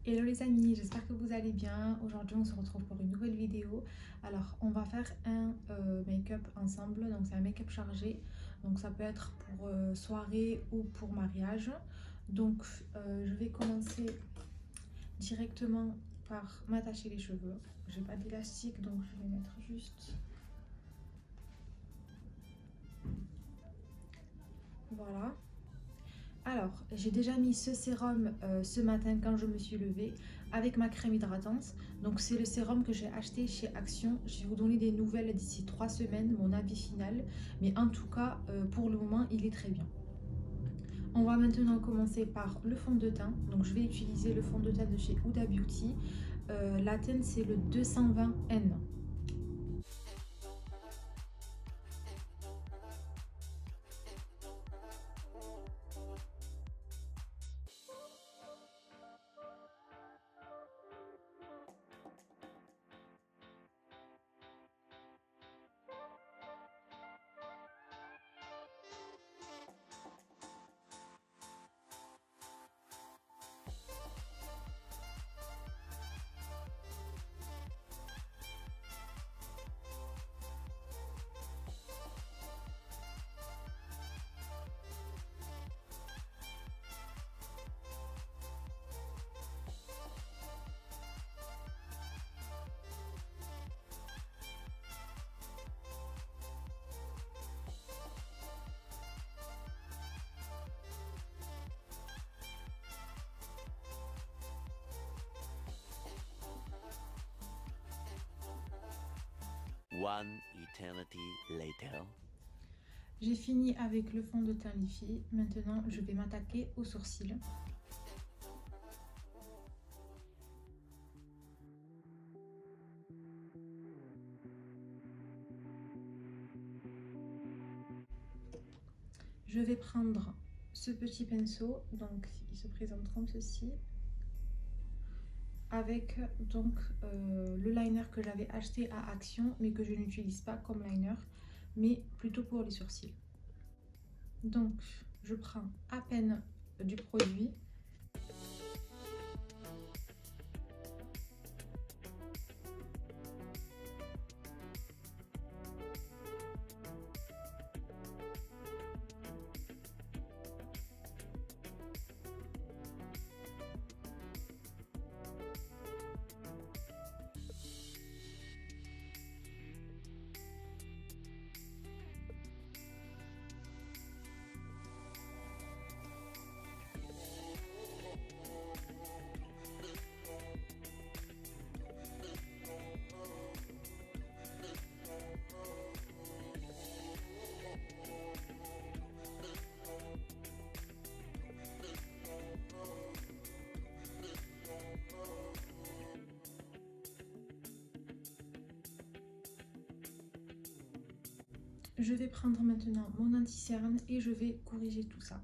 Hello les amis, j'espère que vous allez bien. Aujourd'hui on se retrouve pour une nouvelle vidéo. Alors on va faire un make-up ensemble, donc c'est un make-up chargé. Donc ça peut être pour soirée ou pour mariage. Donc je vais commencer directement par m'attacher les cheveux. J'ai pas d'élastique donc je vais mettre juste... Voilà. Alors, j'ai déjà mis ce sérum ce matin quand je me suis levée avec ma crème hydratante. Donc, c'est le sérum que j'ai acheté chez Action. Je vais vous donner des nouvelles d'ici 3 semaines, mon avis final. Mais en tout cas, pour le moment, il est très bien. On va maintenant commencer par le fond de teint. Donc, je vais utiliser le fond de teint de chez Huda Beauty. La teinte, c'est le 220N. One eternity later. J'ai fini avec le fond de teint Lifi. Maintenant, je vais m'attaquer aux sourcils. Je vais prendre ce petit pinceau, donc il se présente comme ceci, avec donc le liner que j'avais acheté à Action, mais que je n'utilise pas comme liner, mais plutôt pour les sourcils. Donc je prends à peine du produit. Je vais prendre maintenant mon anti-cerne et je vais corriger tout ça.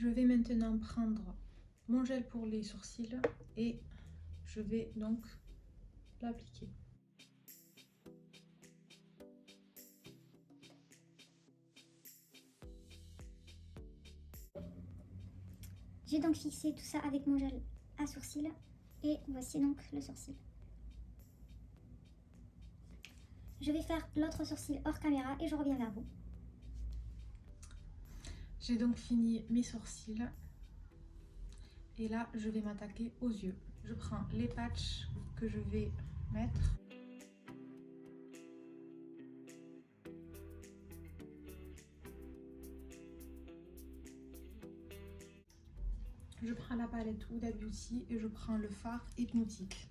Je vais maintenant prendre mon gel pour les sourcils et je vais donc l'appliquer. J'ai donc fixé tout ça avec mon gel à sourcils et voici donc le sourcil. Je vais faire l'autre sourcil hors caméra et je reviens vers vous. J'ai donc fini mes sourcils. Et là, je vais m'attaquer aux yeux. Je prends les patchs que je vais mettre. Je prends la palette Huda Beauty et je prends le fard hypnotique.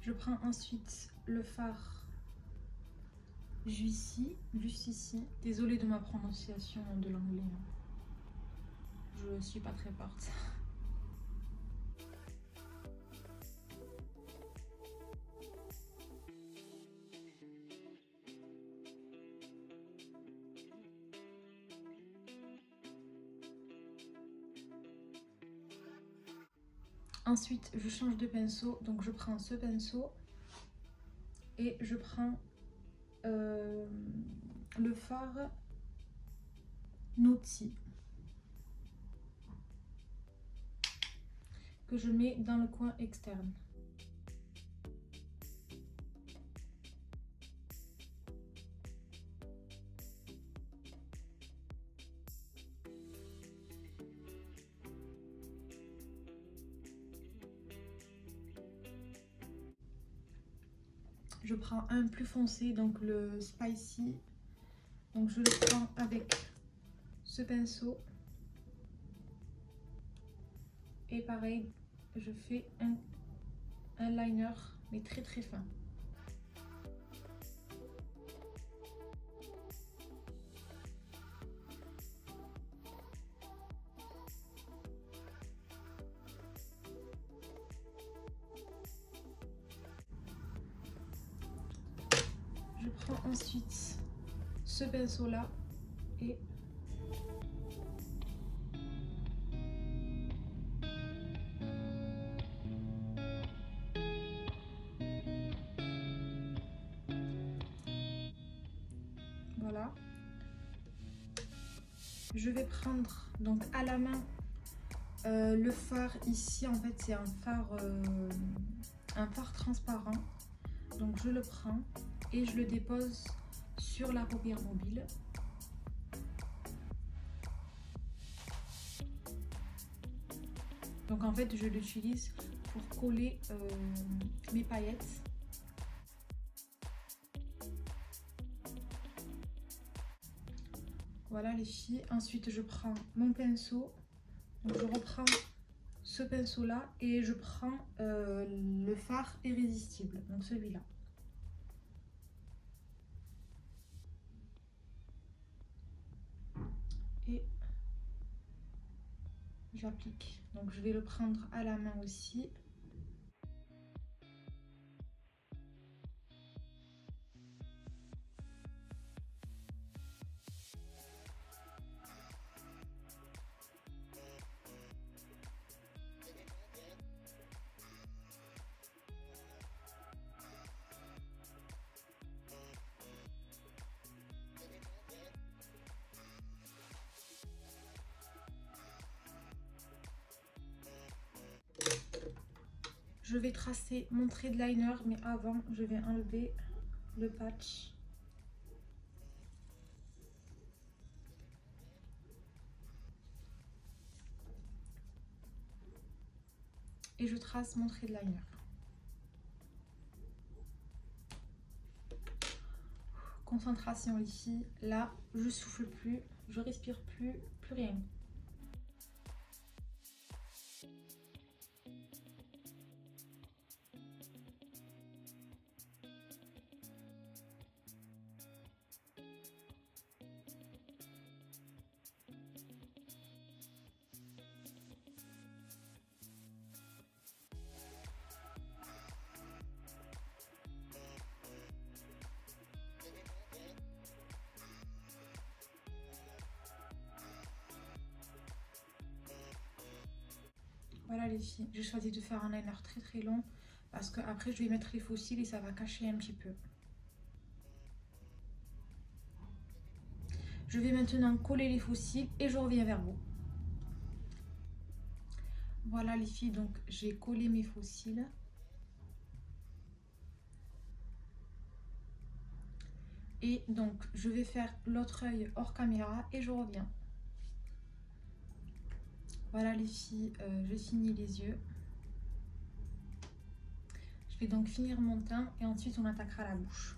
Je prends ensuite le fard juste ici. Désolée de ma prononciation de l'anglais. Je suis pas très forte. Ensuite, je change de pinceau. Donc, je prends ce pinceau et je prends le fard Naughty que je mets dans le coin externe. Je prends un plus foncé, donc le Spicy. Donc je le prends avec ce pinceau. Et pareil, je fais un liner, mais très très fin. Je prends ensuite ce pinceau là et voilà. Je vais prendre donc à la main le fard ici. En fait, c'est un fard transparent. Donc je le prends et je le dépose sur la paupière mobile. Donc en fait, je l'utilise pour coller mes paillettes. Voilà les filles. Ensuite, je prends mon pinceau. Donc, je reprends ce pinceau là et je prends le fard irrésistible. Donc celui-là. Et j'applique. Donc je vais le prendre à la main aussi. Je vais tracer mon trait de liner, mais avant, je vais enlever le patch. Et je trace mon trait de liner. Concentration les filles. Là, je souffle plus, je respire plus, plus rien. Voilà les filles, j'ai choisi de faire un liner très très long parce que après je vais mettre les fossiles et ça va cacher un petit peu. Je vais maintenant coller les faux cils et je reviens vers vous. Voilà les filles, donc j'ai collé mes faux cils. Et donc je vais faire l'autre œil hors caméra et je reviens. Voilà les filles, je finis les yeux. Je vais donc finir mon teint et ensuite on attaquera la bouche.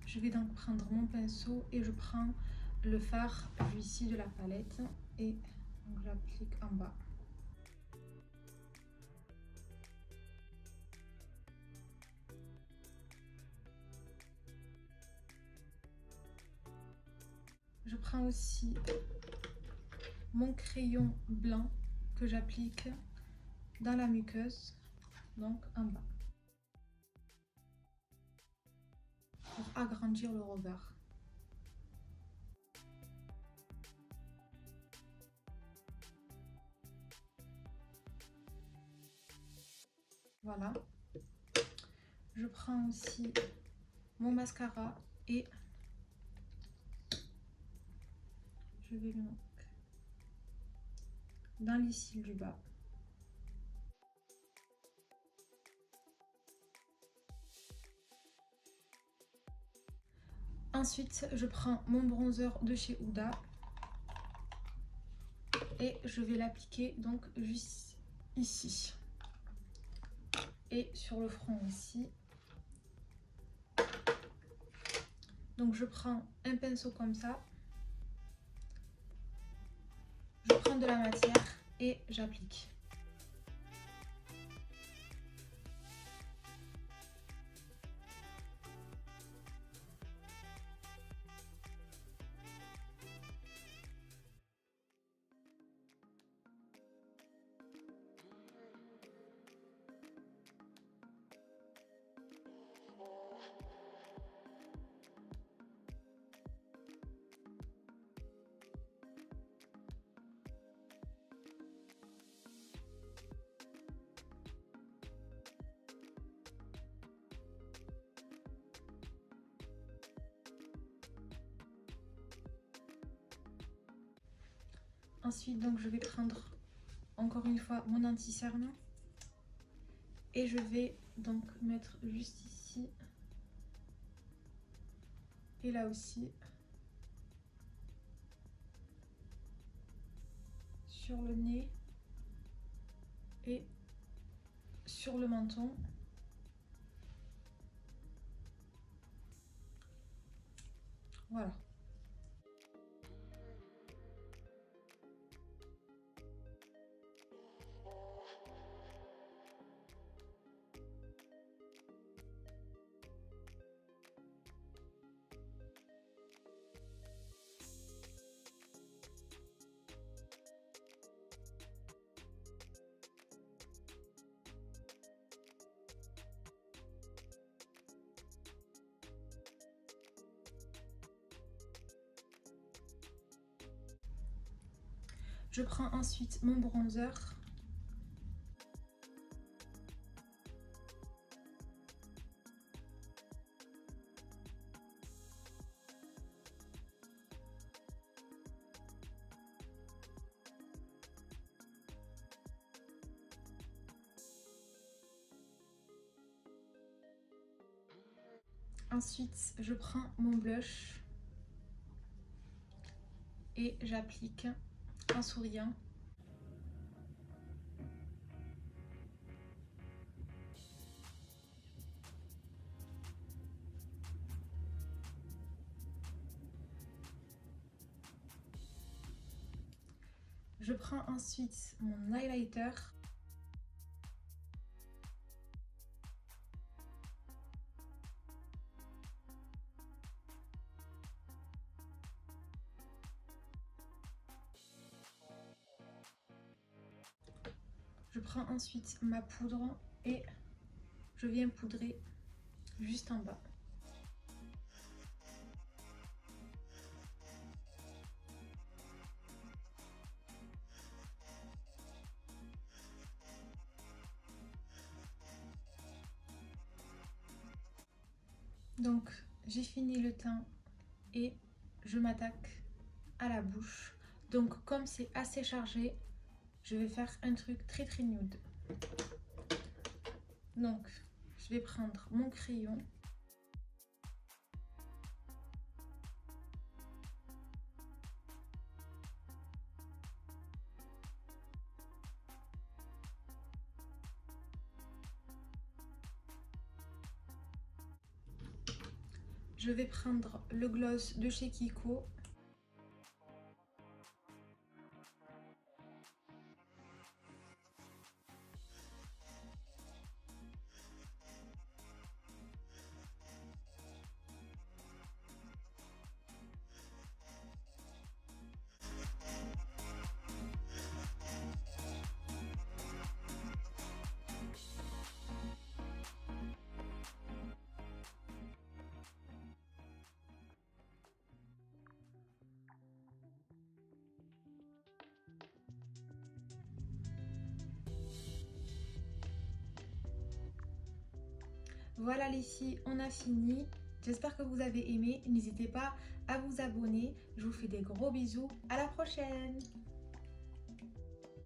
Je vais donc prendre mon pinceau et je prends le fard vu ici de la palette et j'applique en bas. Je prends aussi mon crayon blanc que j'applique dans la muqueuse, donc en bas, pour agrandir le regard. Voilà. Je prends aussi mon mascara et je vais le mettre dans les cils du bas. Ensuite, je prends mon bronzer de chez Huda et je vais l'appliquer donc juste ici et sur le front aussi. Donc je prends un pinceau comme ça, je prends de la matière et j'applique. Ensuite, donc, je vais prendre encore une fois mon anti-cerne et je vais donc mettre juste ici et là aussi sur le nez et sur le menton. Voilà. Je prends ensuite mon bronzer. Ensuite, je prends mon blush et j'applique en souriant. Je prends ensuite mon highlighter. Je prends ensuite ma poudre et je viens poudrer juste en bas. Donc j'ai fini le teint et je m'attaque à la bouche. Donc comme c'est assez chargé, je vais faire un truc très nude. Donc je vais prendre mon crayon. Je vais prendre le gloss de chez Kiko. Voilà les filles, on a fini. J'espère que vous avez aimé. N'hésitez pas à vous abonner. Je vous fais des gros bisous. À la prochaine!